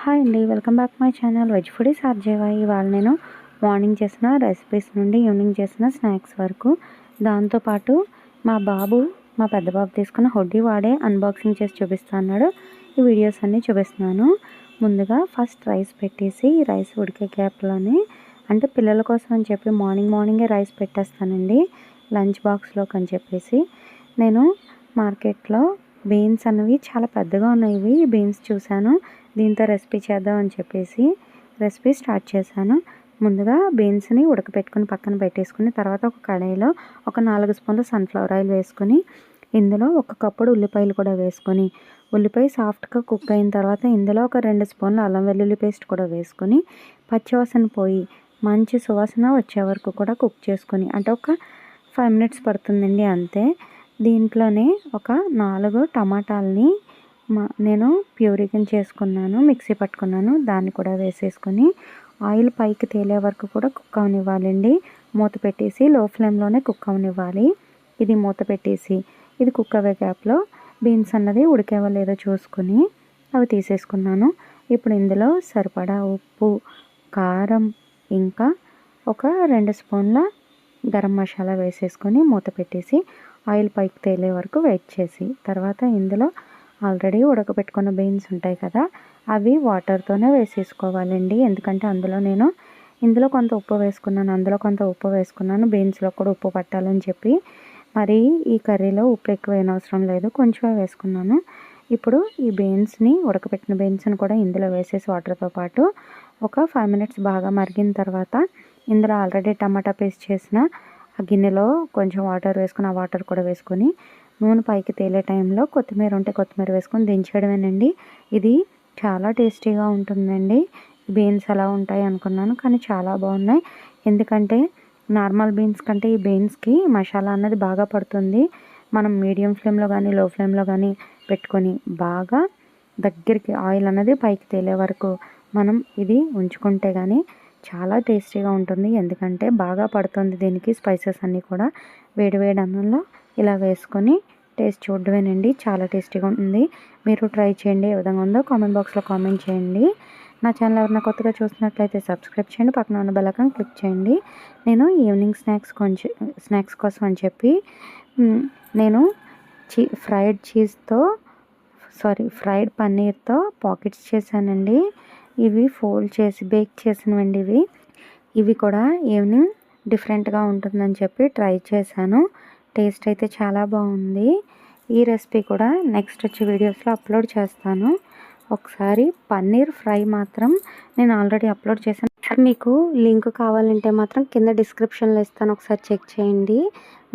Hi అండి, welcome back my channel veg foodies RJY. ఇవాళ నేను మార్నింగ్ చేసిన రెసిపీస్ నుండి ఈవినింగ్ చేసిన స్నాక్స్ వరకు, దాంతోపాటు మా పెద్ద బాబు తీసుకున్న హుడ్డీ వాడే అన్బాక్సింగ్ చేసి చూపిస్తున్నాడు. ఈ వీడియోస్ అన్నీ చూపిస్తున్నాను. ముందుగా ఫస్ట్ రైస్ పెట్టేసి, రైస్ ఉడికే గ్యాప్లోనే, అంటే పిల్లల కోసం అని చెప్పి మార్నింగే రైస్ పెట్టేస్తానండి లంచ్ బాక్స్లోకి అని చెప్పేసి. నేను మార్కెట్లో బీన్స్ అనేవి చాలా పెద్దగా ఉన్నాయి, బీన్స్ చూశాను, దీంతో రెసిపీ చేద్దాం అని చెప్పేసి రెసిపీ స్టార్ట్ చేశాను. ముందుగా బీన్స్ని ఉడకపెట్టుకుని పక్కన పెట్టేసుకుని, తర్వాత ఒక కడాయిలో ఒక 4 స్పూన్లు సన్ఫ్లవర్ ఆయిల్ వేసుకొని, ఇందులో ఒక కప్పుడు ఉల్లిపాయలు కూడా వేసుకొని, ఉల్లిపాయ సాఫ్ట్గా కుక్ అయిన తర్వాత ఇందులో ఒక 2 స్పూన్లు అల్లం వెల్లుల్లి పేస్ట్ కూడా వేసుకొని, పచ్చివాసన పోయి మంచి సువాసన వచ్చే వరకు కూడా కుక్ చేసుకొని, అంటే ఒక 5 మినిట్స్ పడుతుందండి అంతే. దీంట్లోనే ఒక 4 టమాటాలని నేను ప్యూరికన్ చేసుకున్నాను, మిక్సీ పట్టుకున్నాను, దాన్ని కూడా వేసేసుకొని ఆయిల్ పైకి తేలే వరకు కూడా కుక్ అవనివ్వాలండి. మూత పెట్టేసి లో ఫ్లేమ్లోనే కుక్ అవనివ్వాలి. ఇది మూత పెట్టేసి ఇది కుక్ అవ్వే గ్యాప్లో బీన్స్ అన్నది ఉడికేవో లేదో చూసుకొని అవి తీసేసుకున్నాను. ఇప్పుడు ఇందులో సరిపడా ఉప్పు, కారం, ఇంకా ఒక 2 స్పూన్ల గరం మసాలా వేసేసుకొని మూత పెట్టేసి ఆయిల్ పైకి తేలే వరకు వెయిట్ చేసి, తర్వాత ఇందులో ఆల్రెడీ ఉడకబెట్టుకున్న బీన్స్ ఉంటాయి కదా, అవి వాటర్తోనే వేసేసుకోవాలండి. ఎందుకంటే ఇందులో కొంత ఉప్పు వేసుకున్నాను, అందులో కొంత ఉప్పు వేసుకున్నాను, బీన్స్లో కూడా ఉప్పు పట్టాలని చెప్పి. మరి ఈ కర్రీలో ఉప్పు ఎక్కువ అవసరం లేదు, కొంచెమే వేసుకున్నాను. ఇప్పుడు ఈ ఉడకబెట్టిన బీన్స్ని కూడా ఇందులో వేసేసి వాటర్తో పాటు ఒక 5 మినిట్స్ బాగా మరిగిన తర్వాత ఇందులో ఆల్రెడీ టమాటా పేస్ట్ చేసిన ఆ గిన్నెలో కొంచెం వాటర్ వేసుకుని, ఆ వాటర్ కూడా వేసుకొని, నూనె పైకి తేలే టైంలో కొత్తిమీర ఉంటే కొత్తిమీర వేసుకొని దించేయడమేనండి. ఇది చాలా టేస్టీగా ఉంటుందండి. బీన్స్ ఎలా ఉంటాయి అనుకున్నాను, కానీ చాలా బాగున్నాయి. ఎందుకంటే నార్మల్ బీన్స్ కంటే ఈ బీన్స్కి మసాలా అన్నది బాగా పడుతుంది. మనం మీడియం ఫ్లేమ్లో కానీ లో ఫ్లేమ్లో కానీ పెట్టుకొని బాగా దగ్గరికి ఆయిల్ అన్నది పైకి తేలే వరకు మనం ఇది ఉంచుకుంటే కానీ చాలా టేస్టీగా ఉంటుంది. ఎందుకంటే బాగా పడుతుంది దీనికి స్పైసెస్ అన్నీ కూడా. వేడివేడి అన్నంలో ఇలా వేసుకొని టేస్ట్ చూడడమేనండి, చాలా టేస్టీగా ఉంటుంది. మీరు ట్రై చేయండి, ఏ విధంగా ఉందో కామెంట్ బాక్స్లో కామెంట్ చేయండి. నా ఛానల్ ఎవరైనా కొత్తగా చూసినట్లయితే సబ్స్క్రైబ్ చేయండి, పక్కన ఉన్న బెల్ ఐకాన్ క్లిక్ చేయండి. నేను ఈవినింగ్ స్నాక్స్ కోసం అని చెప్పి నేను ఫ్రైడ్ పన్నీర్తో పాకెట్స్ చేశానండి. ఇవి ఫోల్డ్ చేసి బేక్ చేసినవండి. ఇవి కూడా ఈవినింగ్ డిఫరెంట్గా ఉంటుందని చెప్పి ట్రై చేశాను. టేస్ట్ అయితే చాలా బాగుంది. ఈ రెసిపీ కూడా నెక్స్ట్ వచ్చే వీడియోస్లో అప్లోడ్ చేస్తాను. ఒకసారి పన్నీర్ ఫ్రై మాత్రం నేను ఆల్రెడీ అప్లోడ్ చేశాను. మీకు లింక్ కావాలంటే మాత్రం కింద డిస్క్రిప్షన్లో ఇస్తాను, ఒకసారి చెక్ చేయండి.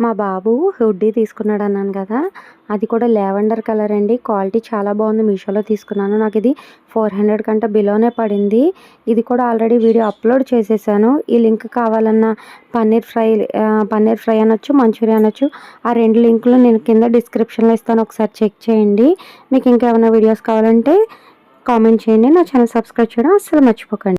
మా బాబు హుడ్డీ తీసుకున్నాడు అన్నాను కదా, అది కూడా లావెండర్ కలర్ అండి. క్వాలిటీ చాలా బాగుంది, మీషోలో తీసుకున్నాను. నాకు ఇది 400 కంటే బిలోనే పడింది. ఇది కూడా ఆల్రెడీ వీడియో అప్లోడ్ చేసేసాను. ఈ లింక్ కావాలన్నా పన్నీర్ ఫ్రై అనొచ్చు, మంచూరియా అనొచ్చు, ఆ 2 లింకులు నేను కింద డిస్క్రిప్షన్లో ఇస్తాను, ఒకసారి చెక్ చేయండి. మీకు ఇంకేమైనా వీడియోస్ కావాలంటే కామెంట్ చేయండి. నా ఛానల్ సబ్స్క్రైబ్ చేయడం అస్సలు మర్చిపోకండి.